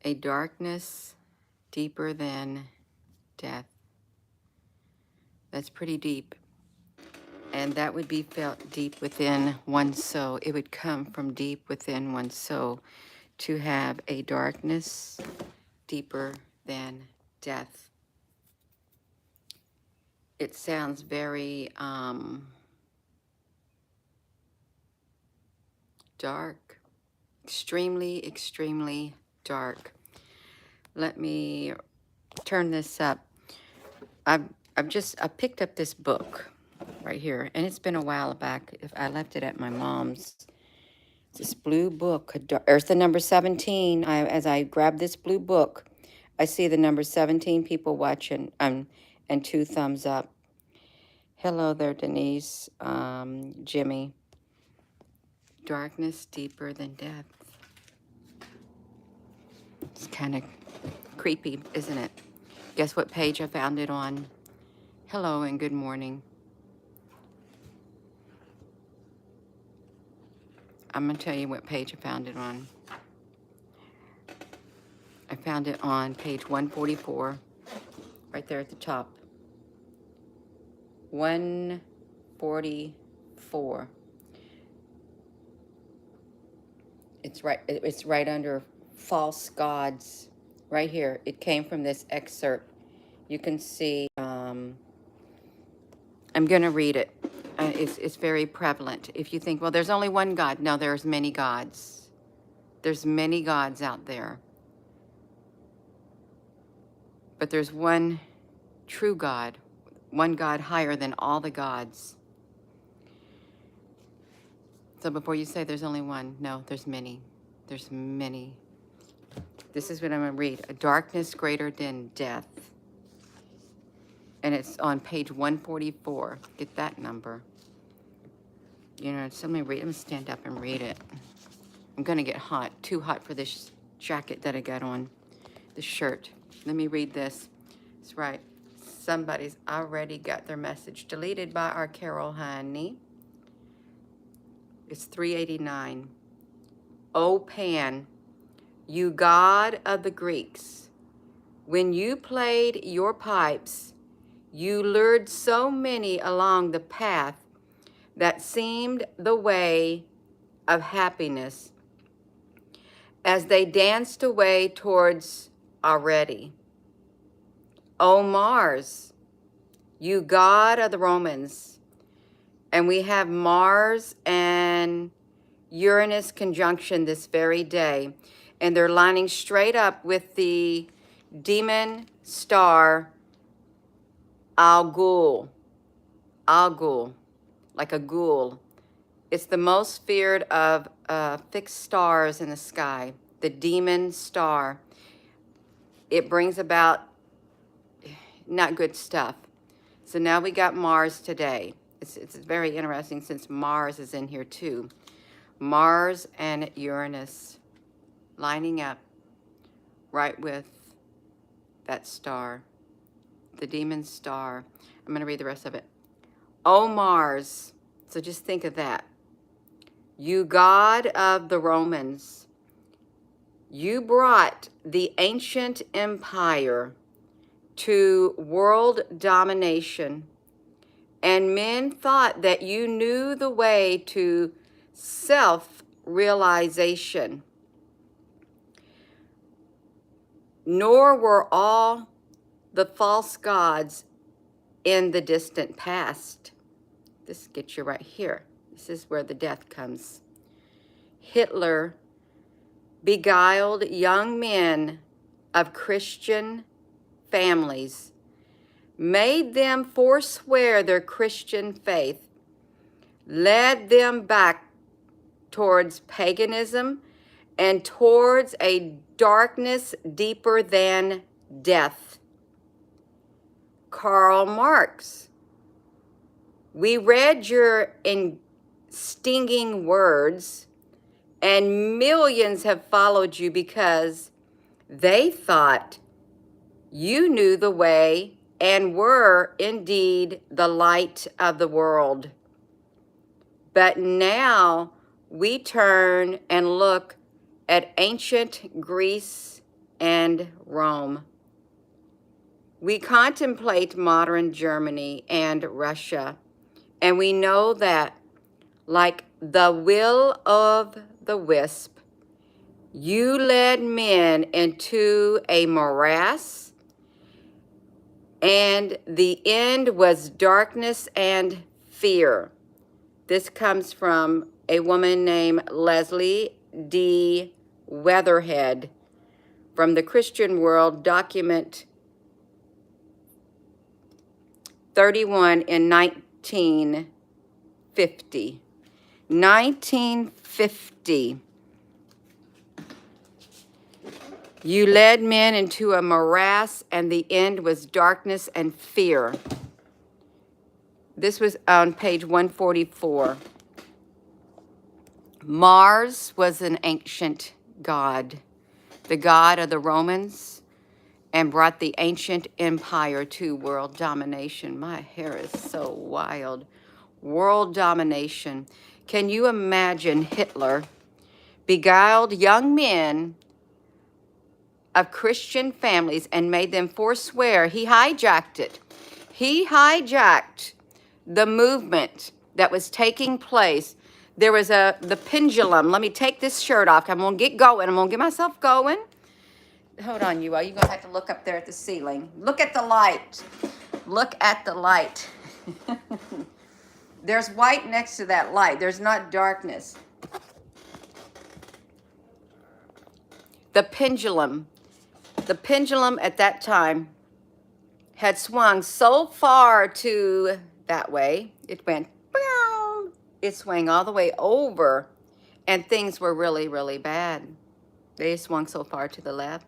A darkness deeper than death. That's pretty deep. And that would be felt deep within one's soul. It would come from deep within one's soul to have a darkness deeper than death. It sounds very dark, extremely, extremely dark. Let me turn this up. I picked up this book right here, and it's been a while back. If I left it at my mom's. This blue book, there's the number 17. As I grab this blue book, I see the number 17 people watching, and 2 thumbs up. Hello there, Denise, Jimmy. Darkness deeper than death. It's kind of creepy, isn't it? Guess what page I found it on? Hello and good morning. I'm going to tell you what page I found it on. I found it on page 144, right there at the top. 144. It's right under false gods, right here. It came from this excerpt. You can see, I'm going to read it. It's very prevalent. If you think, well, there's only one God. No, there's many gods. There's many gods out there. But there's one true God, one God higher than all the gods. So before you say there's only one, no, there's many. There's many. This is what I'm going to read. A darkness greater than death. And it's on page 144. Get that number. You know, let me stand up and read it. I'm going to get hot. Too hot for this jacket that I got on. The shirt. Let me read this. It's right. Somebody's already got their message deleted by our Carol Honey. It's 389. O Pan, you god of the Greeks, when you played your pipes, you lured so many along the path that seemed the way of happiness as they danced away towards already. O Mars, you god of the Romans, and we have Mars and Uranus conjunction this very day, and they're lining straight up with the demon star Al-Ghul, like a ghoul. It's the most feared of fixed stars in the sky, the demon star. It brings about not good stuff. So now we got Mars today. It's very interesting since Mars is in here too. Mars and Uranus lining up right with that star, the demon star. I'm going to read the rest of it. O Mars, so just think of that. You god of the Romans, you brought the ancient empire to world domination, and men thought that you knew the way to self-realization. Nor were all the false gods in the distant past. This gets you right here. This is where the death comes. Hitler beguiled young men of Christian families, made them forswear their Christian faith, led them back towards paganism and towards a darkness deeper than death. Karl Marx, we read your stinging words, and millions have followed you because they thought you knew the way and were indeed the light of the world. But now we turn and look at ancient Greece and Rome. We contemplate modern Germany and Russia, and we know that, like the will of the wisp, you led men into a morass, and the end was darkness and fear. This comes from a woman named Leslie D. Weatherhead from the Christian World, document 31 in 1950. 1950. You led men into a morass, and the end was darkness and fear. This was on page 144. Mars was an ancient god, the god of the Romans, and brought the ancient empire to world domination. My hair is so wild. World domination. Can you imagine Hitler beguiled young men of Christian families and made them forswear? He hijacked it. He hijacked the movement that was taking place. There was the pendulum. Let me take this shirt off. I'm going to get going. I'm going to get myself going. Hold on, you all. You're going to have to look up there at the ceiling. Look at the light. Look at the light. There's white next to that light. There's not darkness. The pendulum. The pendulum at that time had swung so far to that way. It went, boom. It swung all the way over, and things were really, really bad. They swung so far to the left.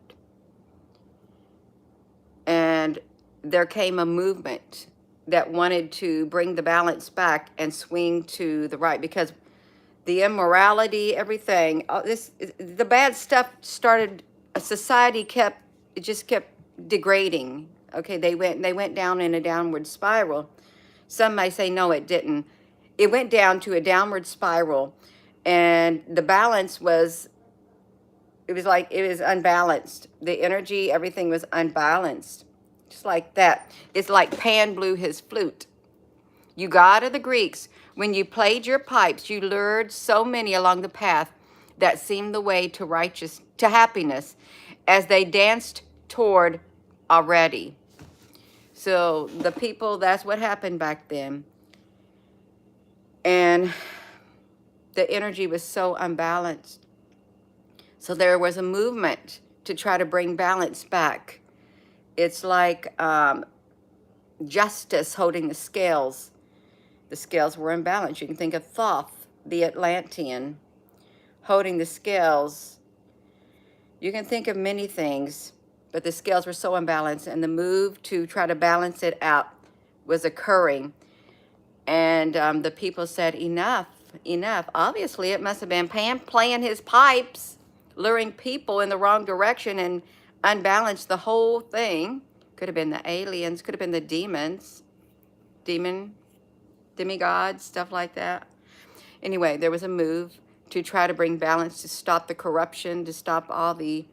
And there came a movement that wanted to bring the balance back and swing to the right, because the immorality, everything, the bad stuff started. Society just kept degrading. Okay, they went down in a downward spiral. Some may say no, it didn't. It went down to a downward spiral, and the balance was. It was unbalanced. The energy, everything was unbalanced. Just like that. It's like Pan blew his flute. You God of the Greeks, when you played your pipes, you lured so many along the path that seemed the way to happiness, as they danced toward already. So the people, that's what happened back then. And the energy was so unbalanced. So there was a movement to try to bring balance back. It's like justice holding the scales. The scales were imbalanced. You can think of Thoth, the Atlantean, holding the scales. You can think of many things, but the scales were so imbalanced, and the move to try to balance it out was occurring. And the people said, enough, enough. Obviously, it must have been Pan playing his pipes, luring people in the wrong direction, and unbalanced the whole thing. Could have been the aliens, could have been the demons, demigods, stuff like that. Anyway, there was a move to try to bring balance, to stop the corruption, to stop all the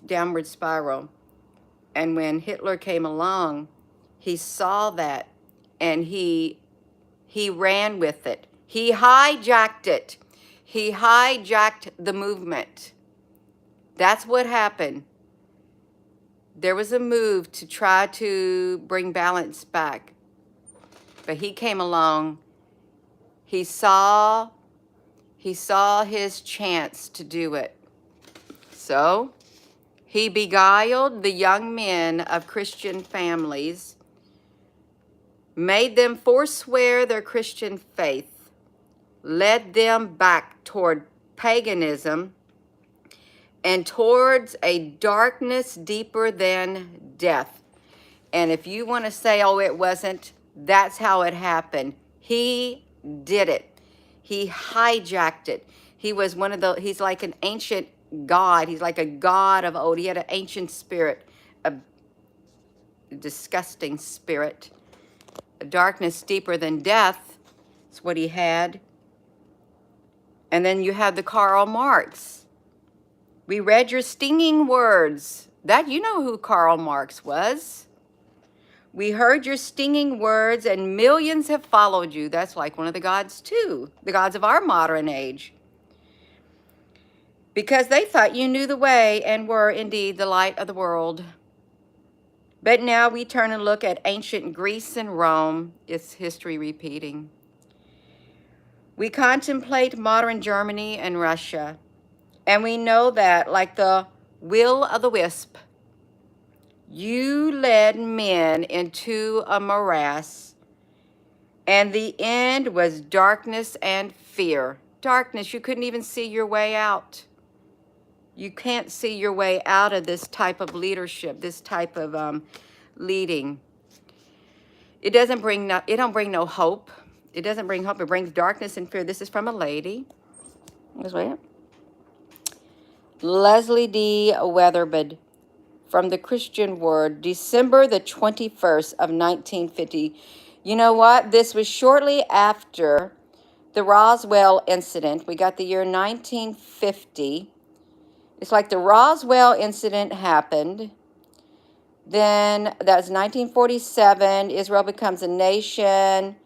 downward spiral. And when Hitler came along, he saw that, and he ran with it. He hijacked it. He hijacked the movement. That's what happened. There was a move to try to bring balance back. But he came along. He saw his chance to do it. So he beguiled the young men of Christian families, made them forswear their Christian faith, led them back toward paganism and towards a darkness deeper than death. And if you want to say, oh, it wasn't, that's how it happened. He did it. He hijacked it. He's like an ancient god. He's like a god of old. He had an ancient spirit, a disgusting spirit. A darkness deeper than death is what he had. And then you have the Karl Marx. We read your stinging words. That, you know who Karl Marx was. We heard your stinging words and millions have followed you. That's like one of the gods too, the gods of our modern age. Because they thought you knew the way and were indeed the light of the world. But now we turn and look at ancient Greece and Rome. It's history repeating. We contemplate modern Germany and Russia. And we know that, like the will o' the wisp, you led men into a morass, and the end was darkness and fear. Darkness, you couldn't even see your way out. You can't see your way out of this type of leadership, this type of leading. It don't bring no hope. It doesn't bring hope. It brings darkness and fear. This is from a lady. Let's wait. Leslie D. Weatherbed, from the Christian Word, December the 21st of 1950. You know what? This was shortly after the Roswell incident. We got the year 1950. It's like the Roswell incident happened. Then that was 1947. Israel becomes a nation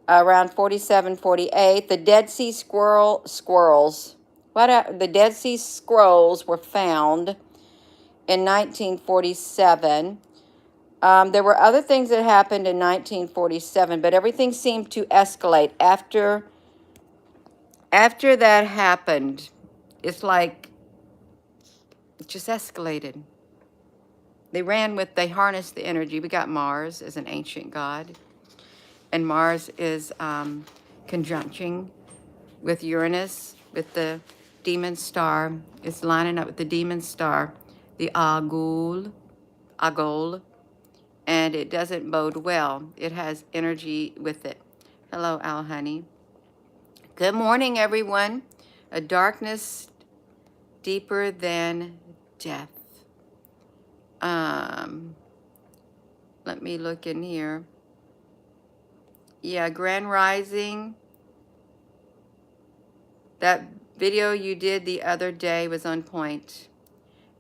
around 47, 48. The Dead Sea Scrolls. The Dead Sea Scrolls were found in 1947. There were other things that happened in 1947, but everything seemed to escalate after that happened. It's like it just escalated. They harnessed the energy. We got Mars as an ancient god, and Mars is conjuncting with Uranus, with the demon star. It's lining up with the demon star, the Agul, and it doesn't bode well. It has energy with it. Hello, Al Honey. Good morning, everyone. A darkness deeper than death. Let me look in here. Yeah, Grand Rising. That video you did the other day was on point.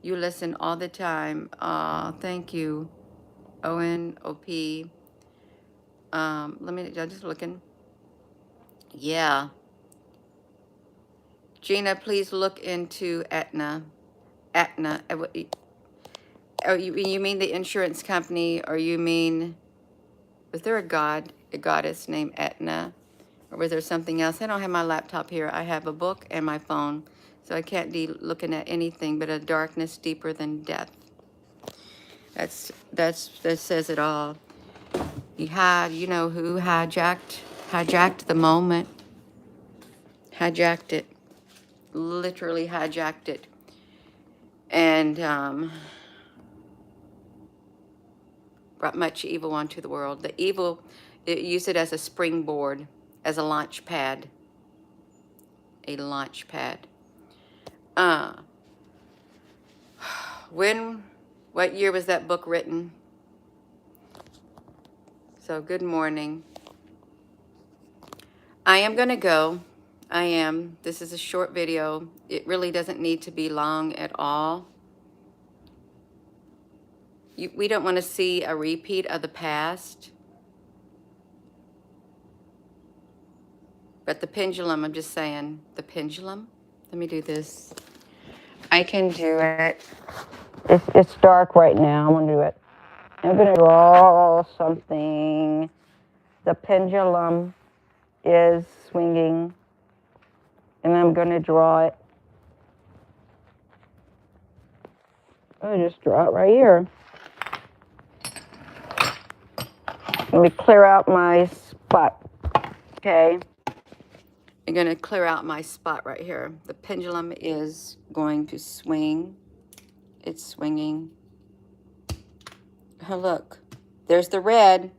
You listen all the time. Thank you, ONOP. I'm just looking. Yeah. Gina, please look into Aetna. Aetna. Oh, you mean the insurance company, or you mean, was there a goddess named Aetna? Or was there something else? I don't have my laptop here. I have a book and my phone, so I can't be looking at anything but a darkness deeper than death. That says it all. You know who hijacked the moment, hijacked it, literally hijacked it, and brought much evil onto the world. The evil, it used it as a springboard, as a launch pad. A launch pad. What year was that book written? So good morning. I am gonna go. I am. This is a short video. It really doesn't need to be long at all. We don't want to see a repeat of the past. But the pendulum, I'm just saying, the pendulum. Let me do this. I can do it. It's dark right now. I'm going to do it. I'm going to draw something. The pendulum is swinging. And I'm going to draw it. I'll just draw it right here. Let me clear out my spot. Okay. I'm going to clear out my spot right here. The pendulum is going to swing. It's swinging. Oh, look. There's the red.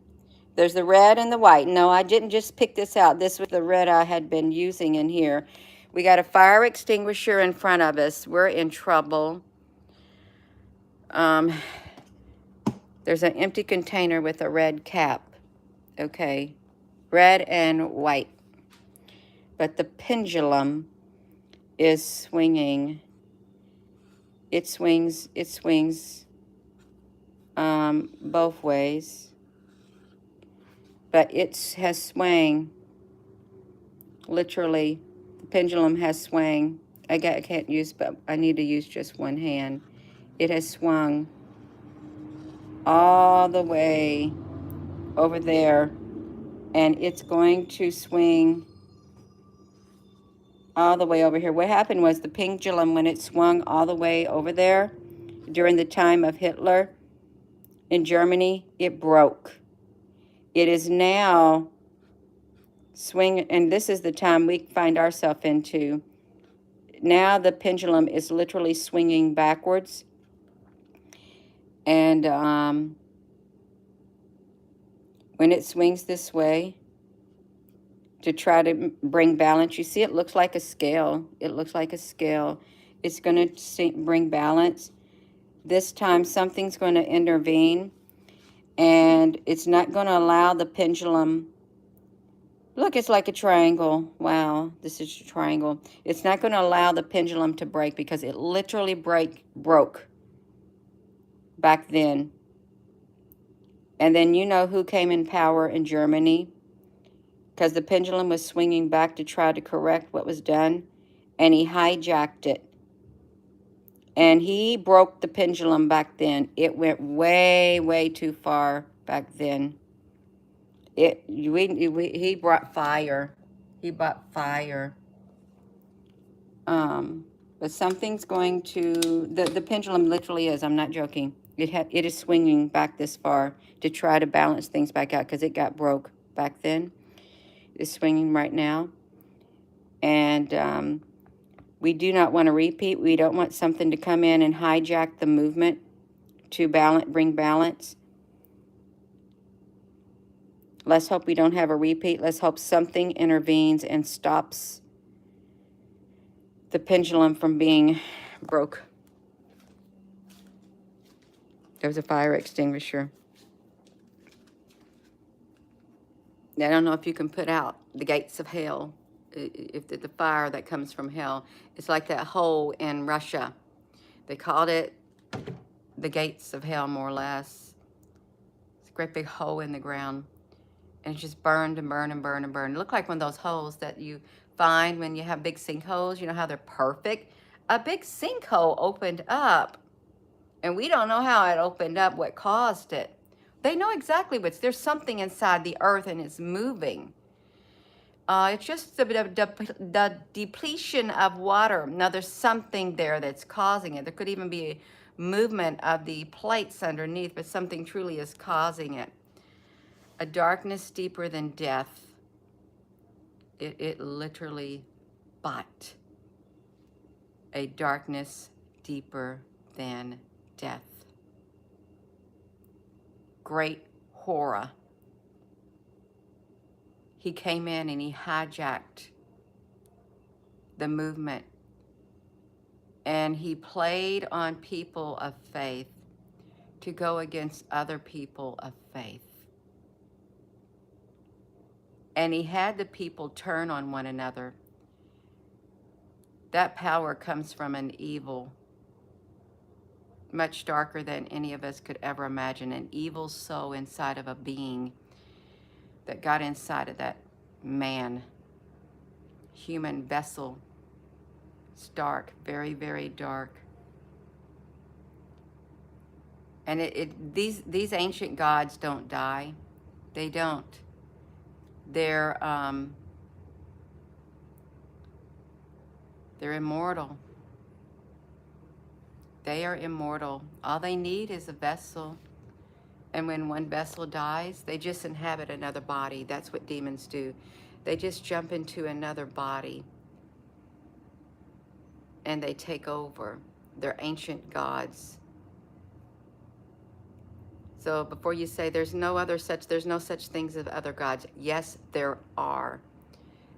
There's the red and the white. No, I didn't just pick this out. This was the red I had been using in here. We got a fire extinguisher in front of us. We're in trouble. There's an empty container with a red cap. Okay. Red and white. But the pendulum is swinging. It swings both ways, but it has swung, literally, the pendulum has swung. I can't use, but I need to use just one hand. It has swung all the way over there, and it's going to swing all the way over here. What happened was the pendulum, when it swung all the way over there during the time of Hitler in Germany, it broke. It is now swing, and this is the time we find ourselves into. Now the pendulum is literally swinging backwards, and when it swings this way to try to bring balance, you see it looks like a scale. It looks like a scale. It's going to bring balance. This time something's going to intervene, and it's not going to allow the pendulum. Look, it's like a triangle. Wow, this is a triangle. It's not going to allow the pendulum to break because it literally broke back then. And then you know who came in power in Germany? Because the pendulum was swinging back to try to correct what was done, and he hijacked it. And he broke the pendulum back then. It went way, way too far back then. He brought fire. He brought fire. But something's going to, the pendulum literally is, I'm not joking. It is swinging back this far to try to balance things back out because it got broke back then. It's swinging right now. And we do not want to repeat. We don't want something to come in and hijack the movement to bring balance. Let's hope we don't have a repeat. Let's hope something intervenes and stops the pendulum from being broke. There was a fire extinguisher. I don't know if you can put out the gates of hell, if the fire that comes from hell. It's like that hole in Russia. They called it the gates of hell, more or less. It's a great big hole in the ground. And it just burned and burned and burned and burned. It looked like one of those holes that you find when you have big sinkholes. You know how they're perfect? A big sinkhole opened up. And we don't know how it opened up, what caused it. They know exactly there's something inside the earth and it's moving. It's just the depletion of water. Now there's something there that's causing it. There could even be a movement of the plates underneath, but something truly is causing it. A darkness deeper than death. It literally bought. A darkness deeper than death. Great horror. He came in and he hijacked the movement. And he played on people of faith to go against other people of faith. And he had the people turn on one another. That power comes from an evil much darker than any of us could ever imagine. An evil soul inside of a being that got inside of that man. Human vessel. It's dark, very, very dark. And these ancient gods don't die. They don't. They're immortal. They are immortal. All they need is a vessel. And when one vessel dies, they just inhabit another body. That's what demons do. They just jump into another body. And they take over. They're ancient gods. So before you say there's no such things as other gods. Yes, there are.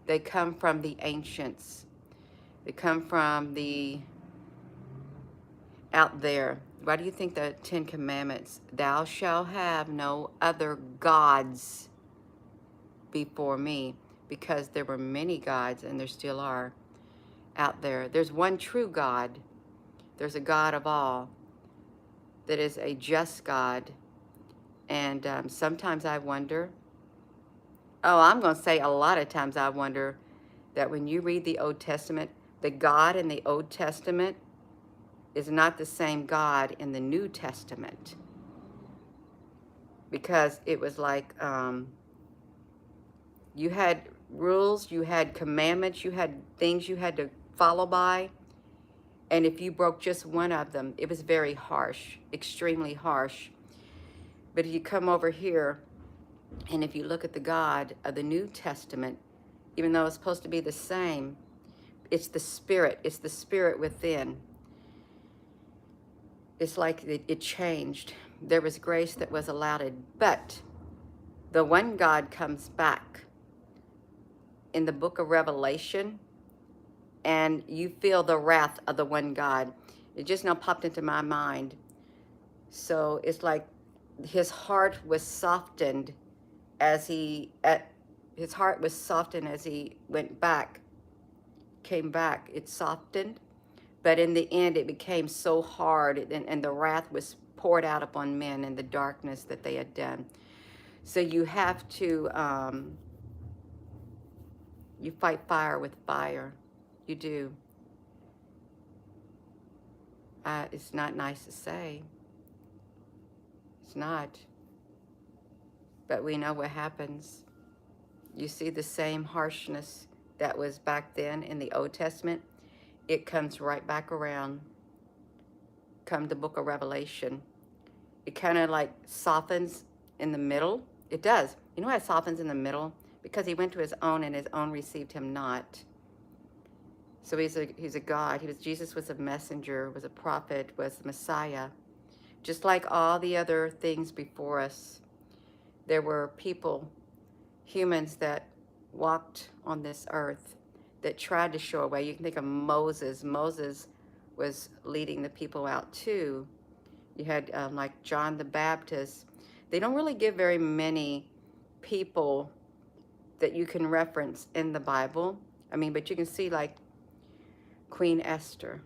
They come from the ancients. They come from the out there. Why do you think the 10 Commandments? Thou shalt have no other gods before me. Because there were many gods, and there still are, out there. There's one true God. There's a God of all that is a just God. And sometimes I wonder, I'm going to say a lot of times I wonder that when you read the Old Testament, the God in the Old Testament is not the same God in the New Testament. Because it was like you had rules, you had commandments, you had things you had to follow by. And if you broke just one of them, it was very harsh, extremely harsh. But if you come over here, and if you look at the God of the New Testament, even though it's supposed to be the same, it's the Spirit within. It's like it changed. There was grace that was allotted, but the one God comes back in the book of Revelation, and you feel the wrath of the one God. It just now popped into my mind. So it's like his heart was softened as he went back, came back. It softened, but in the end it became so hard, and the wrath was poured out upon men in the darkness that they had done. So you have to, you fight fire with fire. You do. It's not nice to say. It's not. But we know what happens. You see the same harshness that was back then in the Old Testament. It comes right back around. Come the book of Revelation. It kind of like softens in the middle. It does. You know why it softens in the middle? Because he went to his own, and his own received him not. So he's a God. Jesus was a messenger, was a prophet, was the Messiah. Just like all the other things before us, there were people, humans that walked on this earth that tried to show a way. You can think of Moses. Moses was leading the people out too. You had like John the Baptist. They don't really give very many people that you can reference in the Bible. I mean, but you can see like Queen Esther.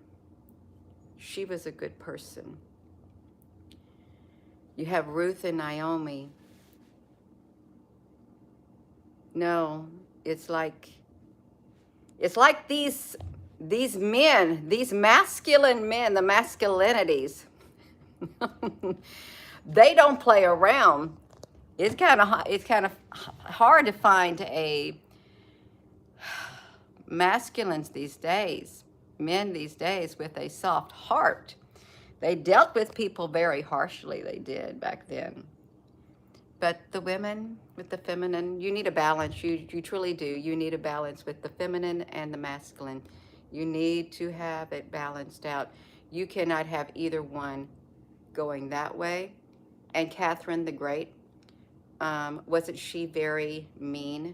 She was a good person. You have Ruth and Naomi. No, it's like these men, these masculine men, the masculinities. They don't play around. It's kind of hard to find a masculines these days, men these days with a soft heart. They dealt with people very harshly, they did back then. But the women with the feminine, you need a balance. You truly do. You need a balance with the feminine and the masculine. You need to have it balanced out. You cannot have either one going that way. And Catherine the Great, wasn't she very mean?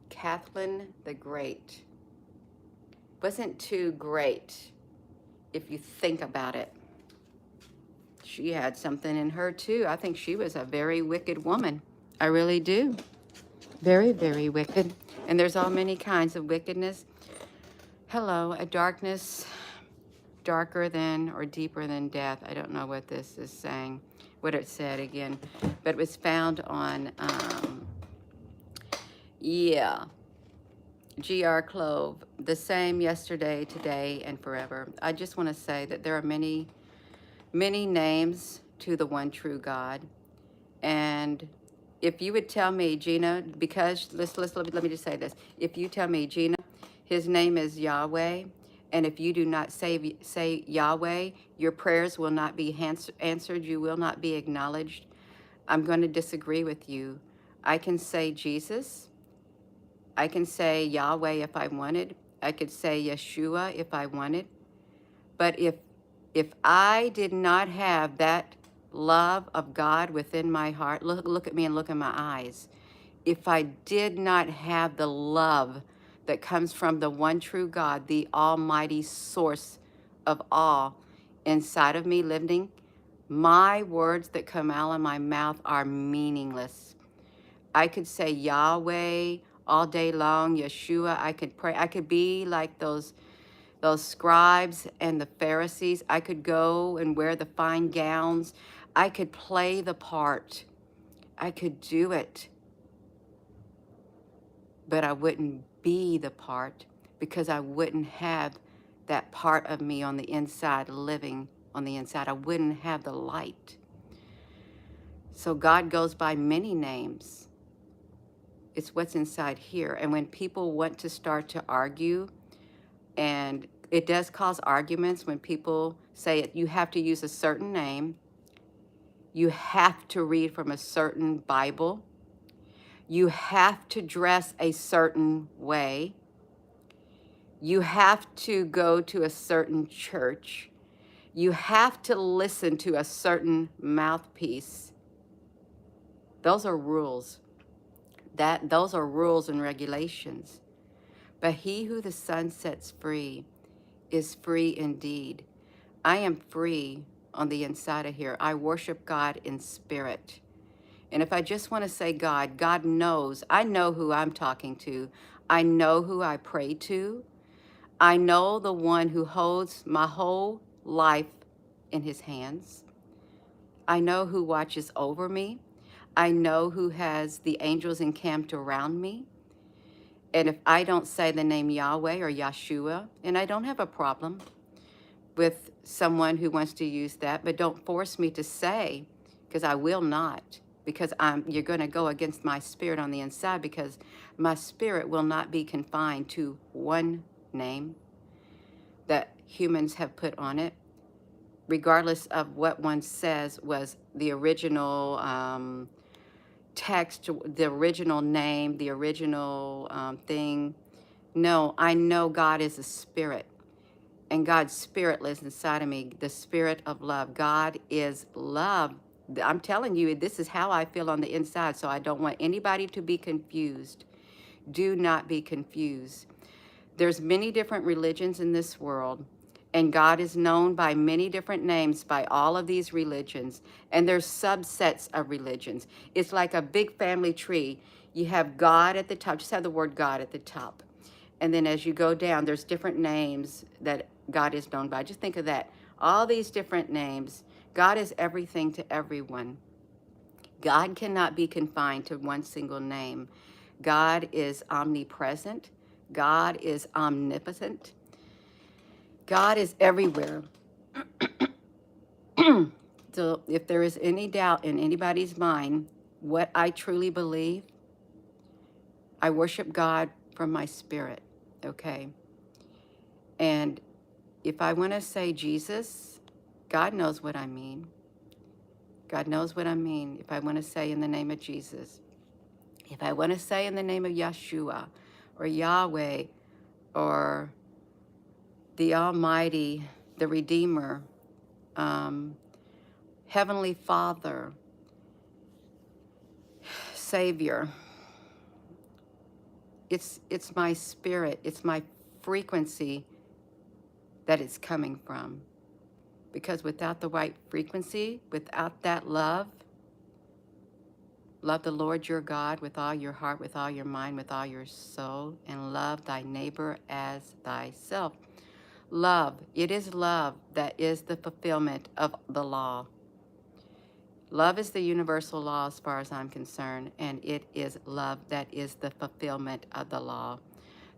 Catherine the Great wasn't too great if you think about it. She had something in her too. I think she was a very wicked woman. I really do. Very, very wicked. And there's all many kinds of wickedness. Hello, a darkness darker than or deeper than death. I don't know what this is saying, what it said again, but it was found on, G.R. Clove, the same yesterday, today, and forever. I just want to say that there are many names to the one true God. And if you would tell me, Gina, because let me just say this. If you tell me, Gina, his name is Yahweh, and if you do not say Yahweh, your prayers will not be answered, you will not be acknowledged, I'm going to disagree with you. I can say Jesus. I can say Yahweh if I wanted. I could say Yeshua if I wanted. But if I did not have that love of God within my heart, look at me and look in my eyes. If I did not have the love that comes from the one true God, the almighty source of all inside of me living, my words that come out of my mouth are meaningless. I could say Yahweh all day long, Yeshua. I could pray. I could be like those those scribes and the Pharisees. I could go and wear the fine gowns. I could play the part. I could do it, but I wouldn't be the part because I wouldn't have that part of me on the inside living on the inside. I wouldn't have the light. So God goes by many names. It's what's inside here. And when people want to start to argue, and it does cause arguments when people say you have to use a certain name, you have to read from a certain Bible, you have to dress a certain way, you have to go to a certain church, you have to listen to a certain mouthpiece. Those are rules. Those are rules and regulations. But he who the Son sets free is free indeed. I am free on the inside of here. I worship God in spirit. And if I just want to say God, God knows. I know who I'm talking to. I know who I pray to. I know the one who holds my whole life in his hands. I know who watches over me. I know who has the angels encamped around me. And if I don't say the name Yahweh or Yeshua, and I don't have a problem with someone who wants to use that, but don't force me to say, because I will not, because you're going to go against my spirit on the inside, because my spirit will not be confined to one name that humans have put on it, regardless of what one says was the original text, the original name, the original thing. No, I know God is a spirit, and God's spirit lives inside of me, the spirit of love. God is love. I'm telling you, this is how I feel on the inside, so I don't want anybody to be confused. Do not be confused. There's many different religions in this world, and God is known by many different names by all of these religions, and there's subsets of religions. It's like a big family tree. You have God at the top, just have the word God at the top. And then as you go down, there's different names that God is known by. Just think of that. All these different names. God is everything to everyone. God cannot be confined to one single name. God is omnipresent. God is omnipotent. God is everywhere. So if there is any doubt in anybody's mind what I truly believe, I worship God from my spirit, okay? And if I want to say Jesus, God knows what I mean. God knows what I mean. If I want to say in the name of Jesus, if I want to say in the name of Yeshua or Yahweh or the Almighty, the Redeemer, Heavenly Father, Savior, it's my spirit, it's my frequency that it's coming from. Because without the right frequency, without that love the Lord your God with all your heart, with all your mind, with all your soul, and love thy neighbor as thyself. Love, it is love that is the fulfillment of the law. Love is the universal law as far as I'm concerned, and it is love that is the fulfillment of the law.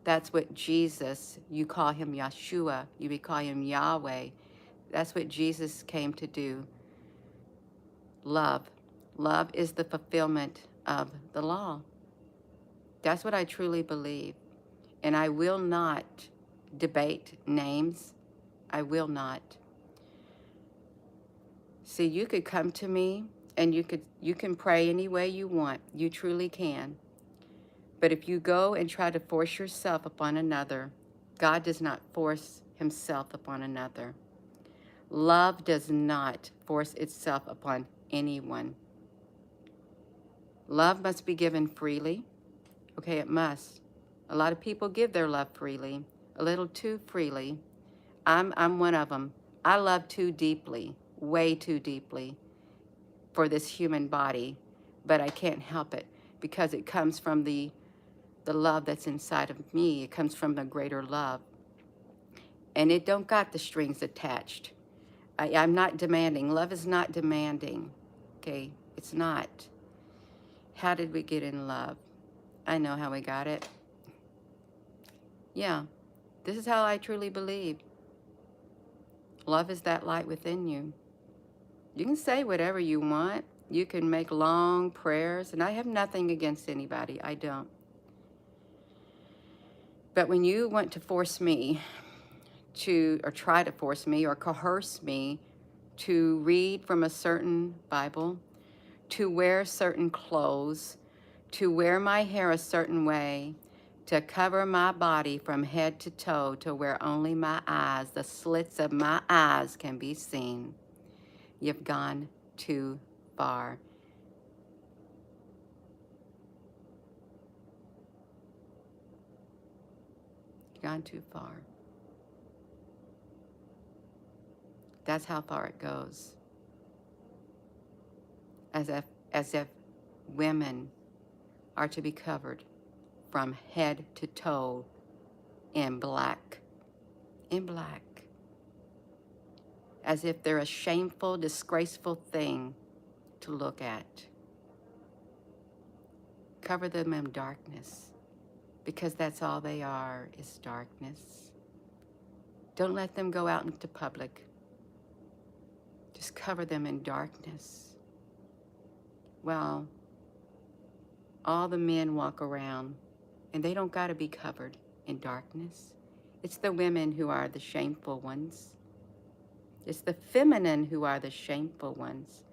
That's what Jesus, you call him Yeshua, you call him Yahweh. That's what Jesus came to do. Love. Love is the fulfillment of the law. That's what I truly believe. And I will not debate names. I will not. See, you could come to me and you can pray any way you want. You truly can. But if you go and try to force yourself upon another, God does not force himself upon another. Love does not force itself upon anyone. Love must be given freely. Okay, it must. A lot of people give their love freely, a little too freely. I'm one of them. I love too deeply, way too deeply for this human body, but I can't help it because it comes from the love that's inside of me. It comes from the greater love. And it don't got the strings attached. I'm not demanding. Love is not demanding. Okay? It's not. How did we get in love? I know how we got it. Yeah. This is how I truly believe. Love is that light within you. You can say whatever you want. You can make long prayers. And I have nothing against anybody. I don't. But when you want to force me to, or try to force me or coerce me to read from a certain Bible, to wear certain clothes, to wear my hair a certain way, to cover my body from head to toe to where only my eyes, the slits of my eyes can be seen, you've gone too far. You've gone too far. That's how far it goes. As if women are to be covered from head to toe in black. In black. As if they're a shameful, disgraceful thing to look at. Cover them in darkness, because that's all they are, is darkness. Don't let them go out into public. Just cover them in darkness. Well, all the men walk around, and they don't got to be covered in darkness. It's the women who are the shameful ones. It's the feminine who are the shameful ones.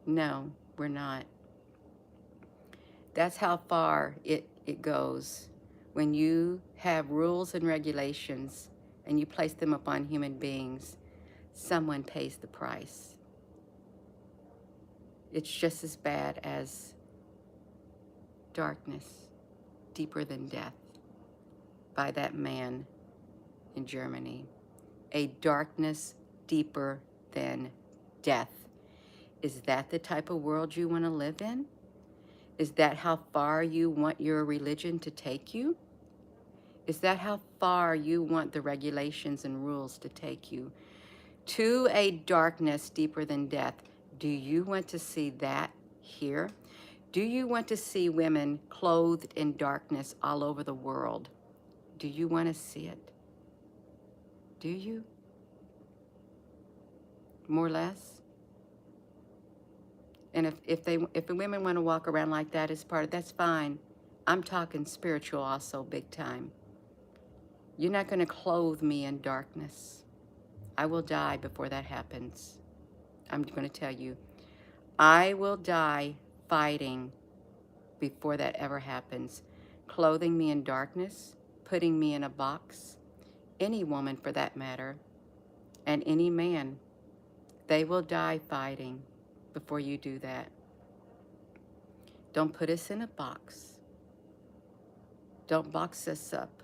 No, we're not. That's how far it goes. When you have rules and regulations and you place them upon human beings, someone pays the price. It's just as bad as darkness, deeper than death, by that man in Germany. A darkness deeper than death. Is that the type of world you want to live in? Is that how far you want your religion to take you? Is that how far you want the regulations and rules to take you? To a darkness deeper than death. Do you want to see that here? Do you want to see women clothed in darkness all over the world? Do you want to see it? Do you? More or less? And if the women want to walk around like that as part of, that's fine. I'm talking spiritual also, big time. You're not going to clothe me in darkness. I will die before that happens. I'm going to tell you. I will die fighting before that ever happens. Clothing me in darkness, putting me in a box, any woman for that matter, and any man, they will die fighting before you do that. Don't put us in a box. Don't box us up.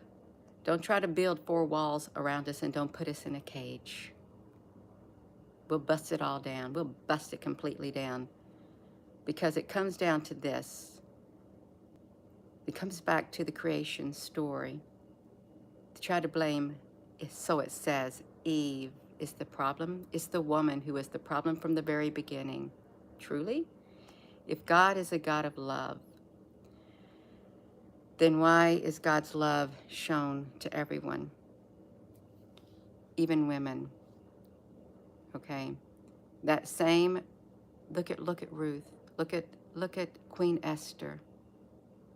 Don't try to build 4 walls around us, and don't put us in a cage. We'll bust it all down. We'll bust it completely down. Because it comes down to this. It comes back to the creation story. To try to blame, so it says, Eve is the problem. It's the woman who is the problem from the very beginning. Truly? If God is a God of love, then why is God's love shown to everyone? Even women. Okay? That same, look at Ruth. Look at Queen Esther.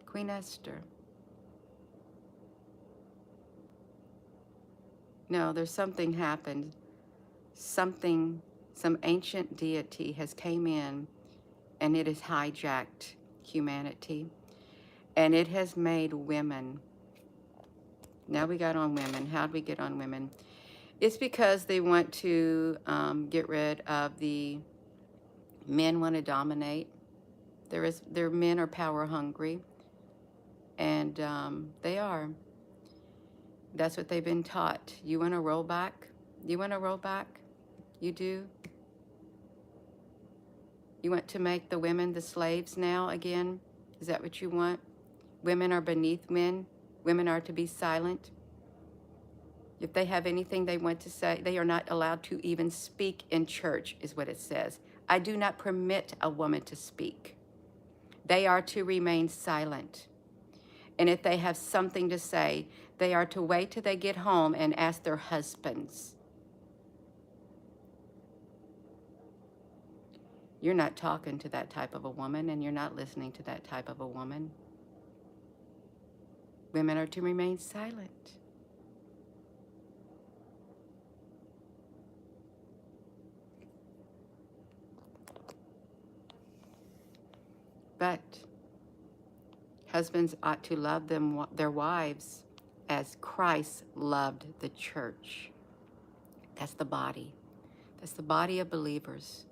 Queen Esther. No, there's something happened. Some ancient deity has came in, and it has hijacked humanity. And it has made women. Now we got on women. How'd we get on women? It's because they want to get rid of the men want to dominate. Their men are power hungry. And they are. That's what they've been taught. You want to roll back? You want to roll back? You do? You want to make the women the slaves now again? Is that what you want? Women are beneath men. Women are to be silent. If they have anything they want to say, they are not allowed to even speak in church, is what it says. I do not permit a woman to speak. They are to remain silent. And if they have something to say, they are to wait till they get home and ask their husbands. You're not talking to that type of a woman, and you're not listening to that type of a woman. Women are to remain silent. But husbands ought to love their wives as Christ loved the church. That's the body. That's the body of believers.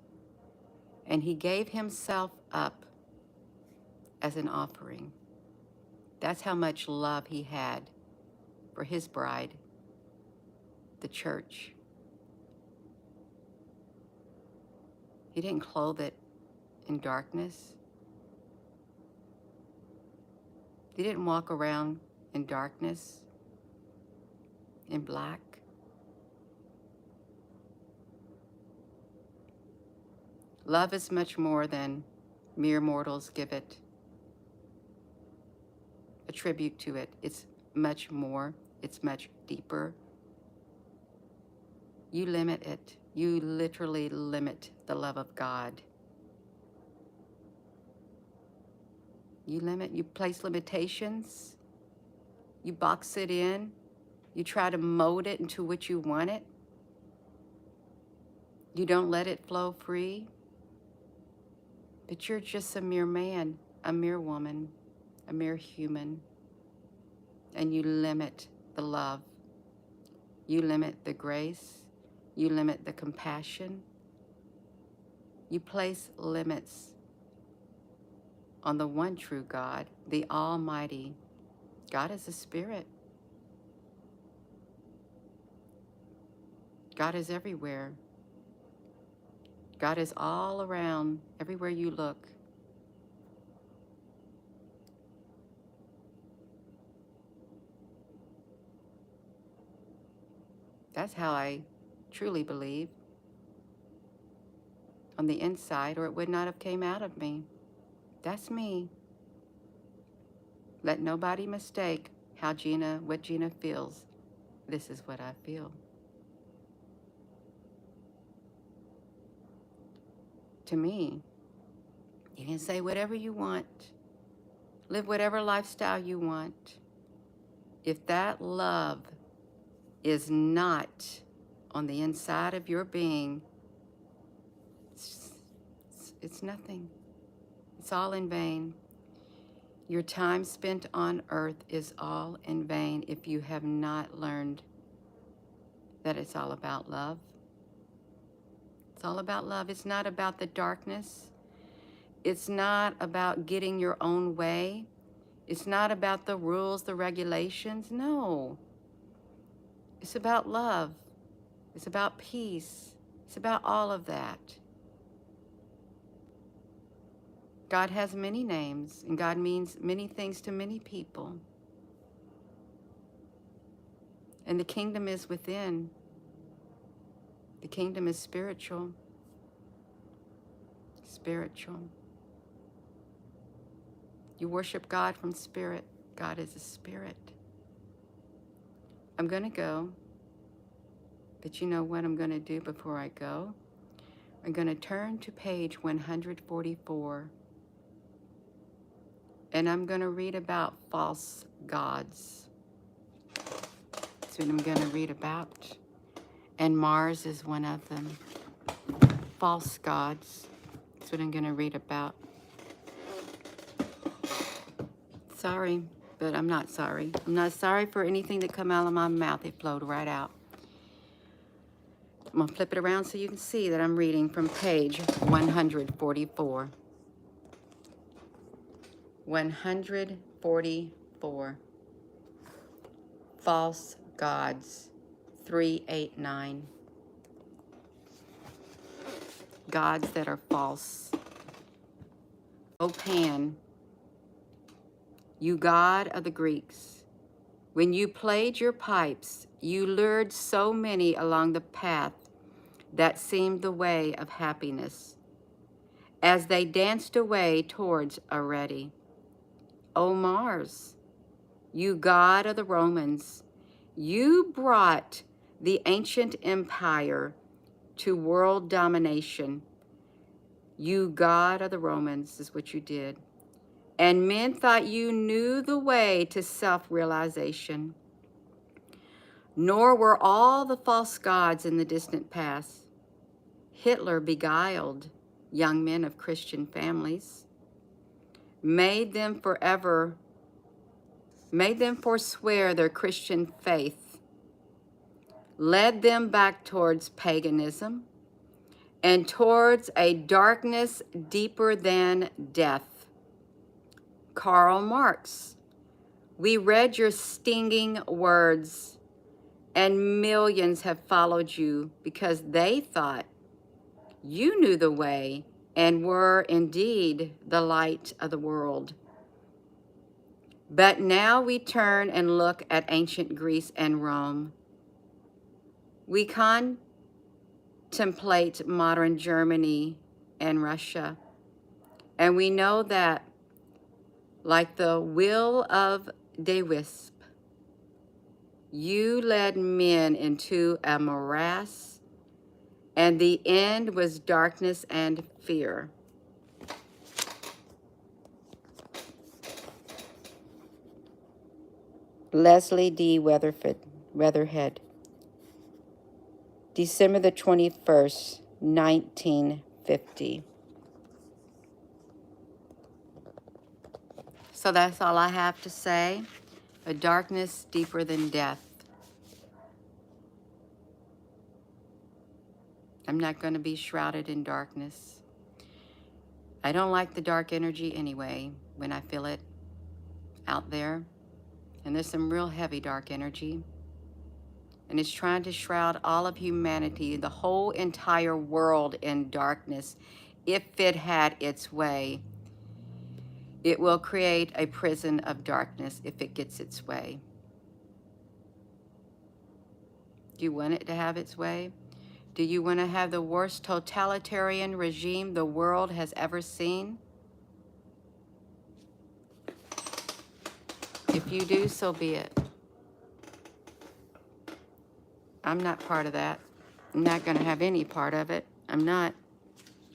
And he gave himself up as an offering. That's how much love he had for his bride, the church. He didn't clothe it in darkness. He didn't walk around in darkness, in black. Love is much more than mere mortals give it, attribute to it. It's much more. It's much deeper. You limit it. You literally limit the love of God. You place limitations. You box it in. You try to mold it into what you want it. You don't let it flow free. But you're just a mere man, a mere woman, a mere human. And you limit the love. You limit the grace. You limit the compassion. You place limits on the one true God, the Almighty. God is a spirit. God is everywhere. God is all around, everywhere you look. That's how I truly believe. On the inside, or it would not have came out of me. That's me. Let nobody mistake what Gina feels. This is what I feel. To me, you can say whatever you want. Live whatever lifestyle you want. If that love is not on the inside of your being, it's nothing. It's all in vain. Your time spent on earth is all in vain if you have not learned that it's all about love. It's all about love. It's not about the darkness. It's not about getting your own way. It's not about the rules, the regulations. No. It's about love. It's about peace. It's about all of that. God has many names, and God means many things to many people. And the kingdom is within. The kingdom is spiritual. Spiritual. You worship God from spirit. God is a spirit. I'm going to go. But you know what I'm going to do before I go? I'm going to turn to page 144. And I'm going to read about false gods. That's what I'm going to read about. And Mars is one of them. False gods. That's what I'm going to read about. Sorry, but I'm not sorry. I'm not sorry for anything that come out of my mouth. It flowed right out. I'm going to flip it around so you can see that I'm reading from page 144. 144. False gods. 389. Gods that are false. O Pan, you god of the Greeks, When you played your pipes, you lured so many along the path that seemed the way of happiness, as they danced away towards Arete. O Mars, you god of the Romans, you brought the ancient empire to world domination. You god of the Romans is what you did. And men thought you knew the way to self-realization. Nor were all the false gods in the distant past. Hitler beguiled young men of Christian families, made them forswear their Christian faith, led them back towards paganism and towards a darkness deeper than death. Karl Marx, we read your stinging words, and millions have followed you because they thought you knew the way and were indeed the light of the world. But now we turn and look at ancient Greece and Rome. We contemplate modern Germany and Russia, and we know that, like the will of de Wisp, you led men into a morass, and the end was darkness and fear. Leslie D. Weatherhead, December the 21st, 1950. So that's all I have to say. A darkness deeper than death. I'm not going to be shrouded in darkness. I don't like the dark energy anyway when I feel it out there. And there's some real heavy dark energy. And it's trying to shroud all of humanity, the whole entire world, in darkness. If it had its way, it will create a prison of darkness if it gets its way. Do you want it to have its way? Do you want to have the worst totalitarian regime the world has ever seen? If you do, so be it. I'm not part of that. I'm not going to have any part of it. I'm not.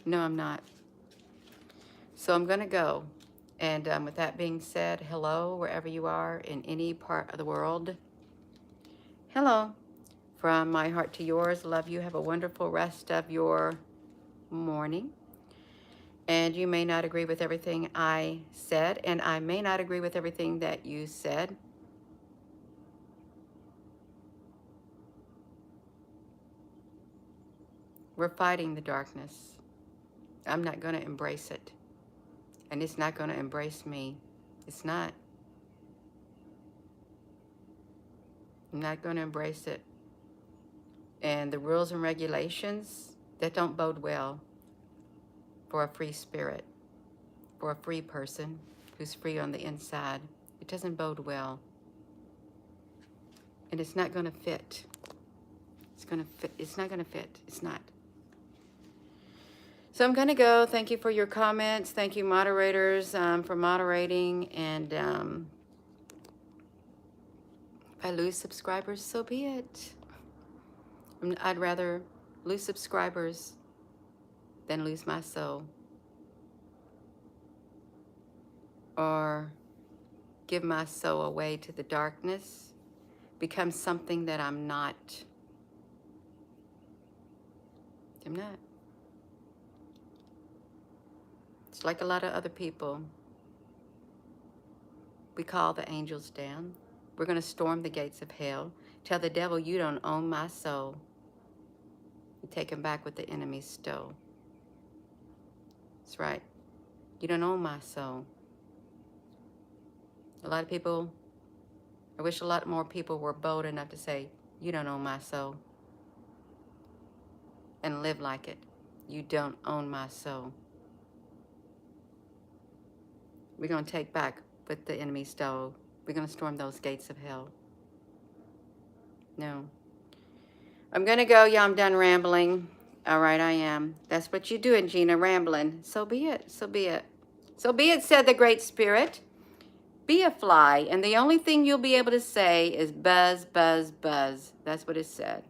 No, I'm not. So I'm going to go. And with that being said, hello, wherever you are in any part of the world. Hello. From my heart to yours, love you. Have a wonderful rest of your morning. And you may not agree with everything I said, and I may not agree with everything that you said. We're fighting the darkness. I'm not going to embrace it. And it's not going to embrace me. It's not. I'm not going to embrace it. And the rules and regulations, that don't bode well for a free spirit, for a free person who's free on the inside. It doesn't bode well. And it's not going to fit. It's going to fit. It's not going to fit. It's not. So I'm going to go. Thank you for your comments. Thank you, moderators, for moderating. And if I lose subscribers, so be it. I'd rather lose subscribers than lose my soul. Or give my soul away to the darkness, become something that I'm not. I'm not. It's like a lot of other people. We call the angels down. We're going to storm the gates of hell. Tell the devil, you don't own my soul. You take him back what the enemy stole. That's right. You don't own my soul. A lot of people, I wish a lot more people were bold enough to say, you don't own my soul. And live like it. You don't own my soul. We're going to take back what the enemy stole. We're going to storm those gates of hell. No. I'm going to go. Yeah, I'm done rambling. All right, I am. That's what you doing, Gina, rambling. So be it. So be it. So be it, said the Great Spirit. Be a fly, and the only thing you'll be able to say is buzz, buzz, buzz. That's what it said.